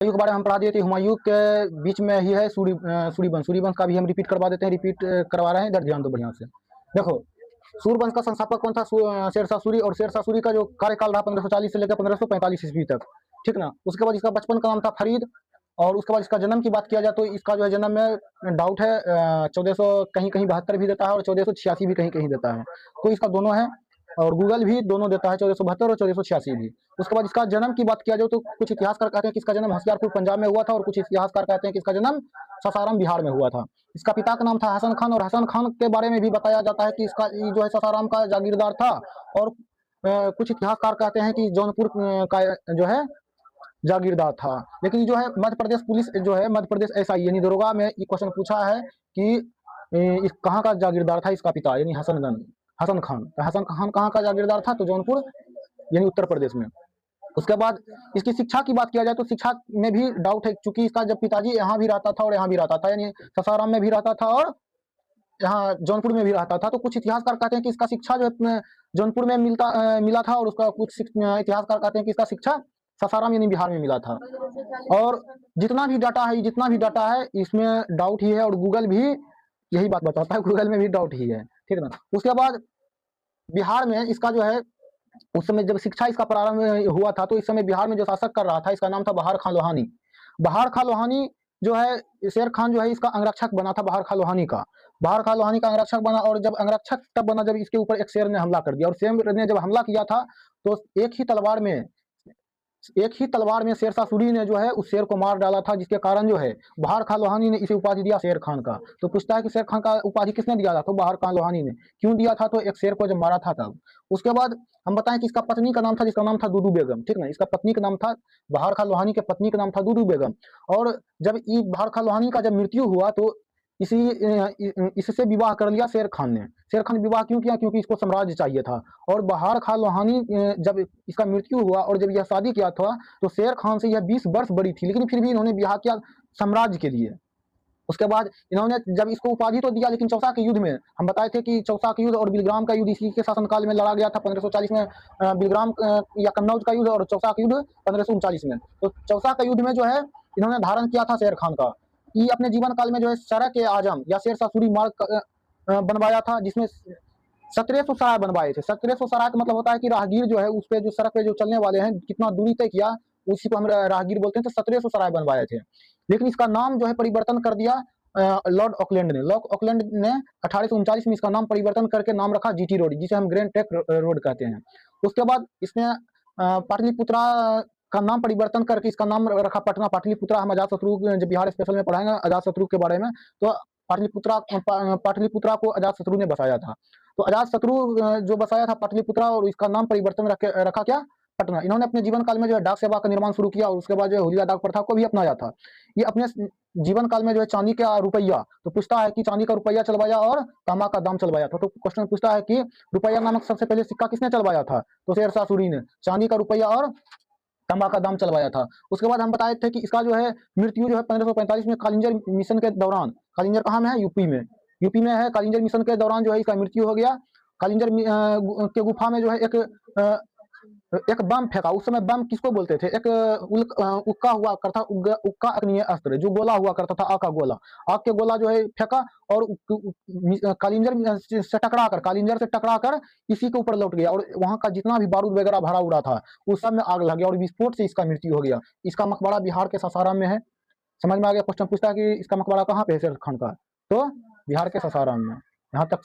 हुमायूं के बारे में हम पढ़ा दिए थे। हुमायूं के बीच में ही है सूर्यवंश। सूर्यवंश का भी हम रिपीट करवा देते हैं, रिपीट करवा रहे हैं, इधर ध्यान दो बढ़िया से। देखो, सूर्यवंश का संस्थापक कौन था? शेरशाह सूरी। और शेरशाह सूरी का जो कार्यकाल रहा 1540 से लेकर 1545 ईस्वी तक, ठीक ना। उसके बाद इसका बचपन का नाम था फरीद। और उसके बाद इसका जन्म की बात किया जाए तो इसका जो है जन्म में डाउट है, 1400 कहीं कहीं 72 भी देता है और 1486 भी कहीं कहीं देता है, तो इसका दोनों है। और गूगल भी दोनों देता है, 1472 और 1486 भी। उसके बाद इसका जन्म की बात किया जाए तो कुछ इतिहासकार कहते हैं कि इसका जन्म होशियारपुर पंजाब में हुआ था, और कुछ इतिहासकार कहते हैं कि इसका जन्म सासाराम बिहार में हुआ था। इसका पिता का नाम था हसन खान, और हसन खान के बारे में भी बताया जाता है कि इसका जो है सासाराम का जागीरदार था। और कुछ इतिहासकार कहते हैं कि जौनपुर का जो है जागीरदार था। लेकिन जो है मध्य प्रदेश पुलिस जो है, मध्य प्रदेश एसआई यानी दरोगा में ये क्वेश्चन पूछा है कि इस कहाँ का जागीरदार था इसका पिता, यानी हसन खान। तो हसन खान कहाँ का जागीरदार था? तो जौनपुर यानी उत्तर प्रदेश में। उसके बाद इसकी शिक्षा की बात किया जाए तो शिक्षा में भी डाउट है, क्योंकि इसका जब पिताजी यहाँ भी रहता था और यहाँ भी रहता था, यानी सासाराम में भी रहता था और यहाँ जौनपुर में भी रहता था। तो कुछ इतिहासकार कहते हैं कि इसका शिक्षा जो है जौनपुर में मिला था, और उसका कुछ इतिहासकार कहते हैं कि इसका शिक्षा सासाराम यानी बिहार में मिला था। और जितना भी डाटा है इसमें डाउट ही है, और गूगल भी यही बात बताता है, गूगल में भी डाउट ही है, ठीक ना। उसके बाद बिहार में इसका जो है उस समय जब शिक्षा इसका प्रारंभ हुआ था, तो इस समय बिहार में जो शासक कर रहा था इसका नाम था बहार खान लोहानी। बहार खान लोहानी जो है, शेर खान जो है इसका अंगरक्षक बना था बहार खान लोहानी का। बहार खान लोहानी का अंगरक्षक बना, और जब अंगरक्षक तब बना जब इसके ऊपर एक शेर ने हमला कर दिया। और शेर ने जब हमला किया था तो एक ही तलवार में शेरशाह सूरी ने जो है उस शेर को मार डाला था, जिसके कारण जो है बहार खान लोहानी ने इसे उपाधि दिया शेर खान का। तो पूछता है कि शेर खान का उपाधि किसने दिया था? तो बहार खान लोहानी ने। क्यों दिया था? तो एक शेर को जब मारा था तब। उसके बाद हम बताएं कि इसका पत्नी का नाम था, जिसका नाम था दूदू बेगम, ठीक ना। इसका पत्नी का नाम था, बहार खान लोहानी के पत्नी का नाम था दूदू बेगम। और जब बहार खान लोहानी का जब मृत्यु हुआ तो इससे विवाह कर लिया शेर खान ने। शेर खान विवाह क्यों किया? क्योंकि इसको साम्राज्य चाहिए था। और बहार खान लोहानी जब इसका मृत्यु हुआ और जब यह शादी किया था तो शेर खान से यह 20 वर्ष बड़ी थी, लेकिन फिर भी इन्होंने विवाह किया साम्राज्य के लिए। उसके बाद इन्होंने जब इसको उपाधि तो दिया, लेकिन चौसा के युद्ध में हम बताए थे कि चौसा के युद्ध और बिलग्राम का युद्ध इसी के शासनकाल में लड़ा गया था। 1540 में बिलग्राम या कन्नौज का युद्ध, और चौसा का युद्ध 1539 में। तो चौसा का युद्ध में जो है इन्होंने धारण किया था शेर खान का, कि अपने जीवन काल में जो है सरक आजम या शेरशाह सूरी मार्ग बनवाया था, जिसमें 1700 सराय बनवाए थे। 1700 सराय का मतलब होता है कि राहगीर जो है उस पे जो सड़क पे जो चलने वाले हैं कितना दूरी तय किया, उसी को हम राहगीर बोलते हैं। तो 1700 सराय बनवाए थे। लेकिन इसका नाम जो है परिवर्तन कर दिया लॉर्ड ऑकलैंड ने। लॉर्ड ऑकलैंड ने 1839 में इसका नाम परिवर्तन करके नाम रखा जीटी रोड, जिसे हम ग्रैंड ट्रंक रोड कहते हैं। उसके बाद इसने पाटलिपुत्रा का नाम परिवर्तन करके इसका नाम रखा पटना। पाटलिपुत्रा हम अजातशत्रु जब बिहार स्पेशल में पढ़ाएंगे अजातशत्रु के बारे में, तो पाटलिपुत्रा को अजातशत्रु ने बसाया था। तो अजातशत्रु जो बसाया था पाटलिपुत्रा, और इसका नाम परिवर्तन रखा क्या? पटना। इन्होंने अपने जीवन काल में जो है डाक सेवा का निर्माण शुरू किया, और उसके बाद जो है हुलिया डाक प्रथा को भी अपनाया था। ये अपने जीवन काल में जो है चांदी का रुपया, तो पूछता है कि चांदी का रुपया चलवाया और तांबा का दाम चलवाया था। तो क्वेश्चन पूछता है कि रुपया नामक सबसे पहले सिक्का किसने चलवाया था? तो शेरशाह सूरी ने। चांदी का रुपया और तांबा का दाम चलवाया था। उसके बाद हम बताए थे कि इसका जो है मृत्यु जो है 1545 में कालिंजर मिशन के दौरान, कालिंजर कहाँ में है? यूपी में है। कालिंजर मिशन के दौरान जो है इसका मृत्यु हो गया। कालिंजर के गुफा में जो है एक बम फेंका। उस समय बम किसको बोलते थे? एक उक्का हुआ करता, उक्का अग्निय अस्त्र, जो गोला हुआ करता था, आग का गोला। आग के गोला जो है फेंका और कालिंजर से टकरा कर इसी के ऊपर लौट गया, और वहां का जितना भी बारूद वगैरह भरा उड़ा था उस सब में आग लग गया, और विस्फोट से इसका मृत्यु हो गया। इसका मकबरा बिहार के सासाराम में है। समझ में आ गया? क्वेश्चन पूछता है कि इसका मकबरा कहाँ पे है शेर खान का? तो बिहार के सासाराम में। यहाँ तक